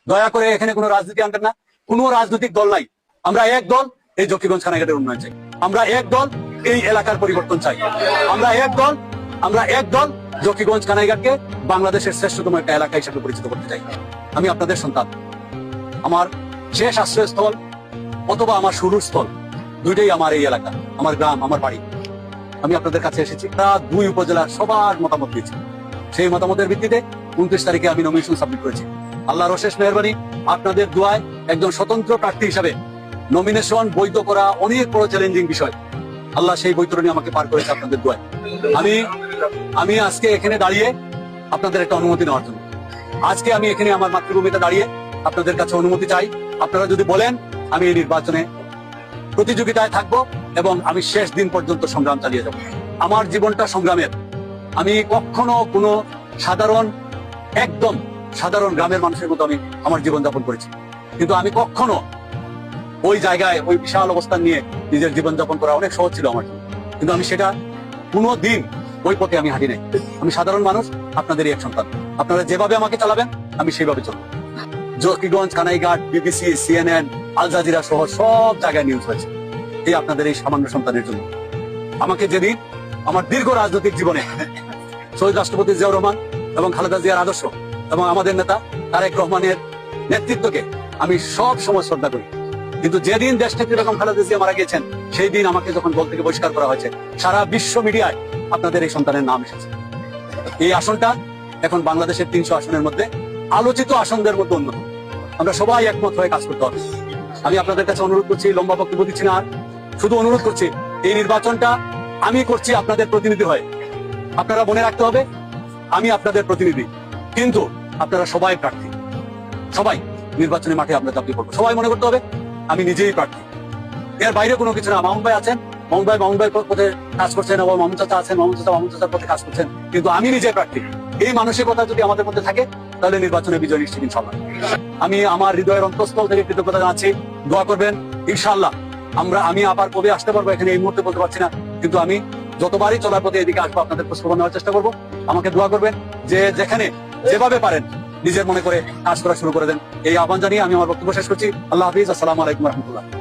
দয়া করে এখানে কোনো রাজনীতি আনবেন না, কোনো রাজনৈতিক দল নাই। আমরা এক দল এই জকিগঞ্জ কানাইঘাটের উন্নয়ন চাই, আমরা এক দল এই এলাকার পরিবর্তন চাই, আমরা এক দল জকিগঞ্জ কানাইঘাটকে বাংলাদেশের শ্রেষ্ঠতম একটা এলাকা হিসেবে পরিচিত করতে চাই। আমি আপনাদের সন্তান, আমার শেষ আশ্রয়স্থল অথবা আমার শুরুর স্থল দুইটাই আমার এই এলাকা, আমার গ্রাম, আমার বাড়ি। আমি আপনাদের কাছে এসেছি, তারা 2 উপজেলার সবার মতামত দিয়েছি। সেই মতামতের ভিত্তিতে 29 তারিখে আমি নমিনেশন সাবমিট করেছি। আল্লাহর অশেষ মেহেরবানি, আপনাদের দোয়ায় একজন স্বতন্ত্র প্রার্থী হিসাবে নমিনেশন বৈধ করা অনেক বড় চ্যালেঞ্জিং বিষয়। আল্লাহ সেই বৈতরণী আমাকে পার করেছে আপনাদের দোয়ায়। আমি আজকে এখানে দাঁড়িয়ে আপনাদের একটা অনুমতি নেওয়ার জন্য, আজকে আমি এখানে আমার মাতৃভূমিতে দাঁড়িয়ে আপনাদের কাছে অনুমতি চাই। আপনারা যদি বলেন আমি এই নির্বাচনে প্রতিযোগিতায় থাকবো এবং আমি শেষ দিন পর্যন্ত সংগ্রাম চালিয়ে যাব। আমার জীবনটা সংগ্রামের। আমি কখনো কোনো একদম সাধারণ গ্রামের মানুষের মতো আমি আমার জীবন যাপন করেছি, কিন্তু আমি কখনো ওই জায়গায় ওই বিশাল অবস্থান নিয়ে নিজের জীবন যাপন করা অনেক সহজ ছিল আমার জন্য, কিন্তু আমি সেটা কোনো দিন ওই পথে আমি হাঁটি নাই। আমি সাধারণ মানুষ, আপনাদেরই এক সন্তান। আপনারা যেভাবে আমাকে চালাবেন আমি সেইভাবে চলবো। Zakiganj, Kanaighat, BBC, CNN, Al Jazeera সহ সব জায়গায় নিউজ হয়েছে এই আপনাদের এই সামান্য সন্তানের জন্য। আমাকে যেদিন আমার দীর্ঘ রাজনৈতিক জীবনে শহীদ রাষ্ট্রপতি জিয়াউর রহমান এবং খালেদা জিয়ার আদর্শ এবং আমাদের নেতা তারেক রহমানের নেতৃত্বকে আমি সব সময় শ্রদ্ধা করি, কিন্তু যেদিন দেশনেত্রী বেগম খালেদা জিয়া মারা গিয়েছেন সেই দিন আমাকে যখন দল থেকে বহিষ্কার করা হয়েছে, সারা বিশ্ব মিডিয়ায় আপনাদের এই সন্তানের নাম এসেছে। এই আসনটা এখন বাংলাদেশের 300 আসনের মধ্যে আলোচিত আসনদের মধ্যে অন্যতম। আমরা সবাই একমত হয়ে কাজ করতে হবে। আমি আপনাদের কাছে অনুরোধ করছি, লম্বা বক্তব্য দিচ্ছি না, শুধু অনুরোধ করছি, এই নির্বাচনটা আমি করছি আপনাদের প্রতিনিধি হয়ে। আপনারা মনে রাখতে হবে আমি আপনাদের প্রতিনিধি, কিন্তু আপনারা সবাই প্রার্থী, সবাই নির্বাচনের মাঠে আমরা চাকরি করবো। সবাই মনে করতে হবে আমি নিজেই প্রার্থী, এর বাইরে কোনো কিছু না। মামুন ভাই আছেন, মামুন ভাই পথে কাজ করছেন, এবং মামুন চাচা আছেন, মামুন চাচার পথে কাজ করছেন, কিন্তু আমি নিজে প্রার্থী। এই মানসিকতা যদি আমাদের মধ্যে থাকে তাহলে নির্বাচনে বিজয় নিশ্চিত ইনশাআল্লাহ। আমি আমার হৃদয়ের অন্তঃস্থল থেকে কৃতজ্ঞতা জানাচ্ছি। দোয়া করবেন ইনশাআল্লাহ। আমি আবার কবে আসতে পারবো এখানে এই মুহূর্তে বলতে পারছি না, কিন্তু আমি যতবারই চলার পথে এদিকে আসবো আপনাদের খোঁজখবর নেওয়ার চেষ্টা করবো। আমাকে দোয়া করবেন যে যেখানে যেভাবে পারেন নিজের মনে করে কাজ করা শুরু করে দেন। এই আহ্বান জানিয়ে আমি আমার বক্তব্য শেষ করছি। আল্লাহ হাফিজ। আসসালামু আলাইকুম রহমতুল্লাহ।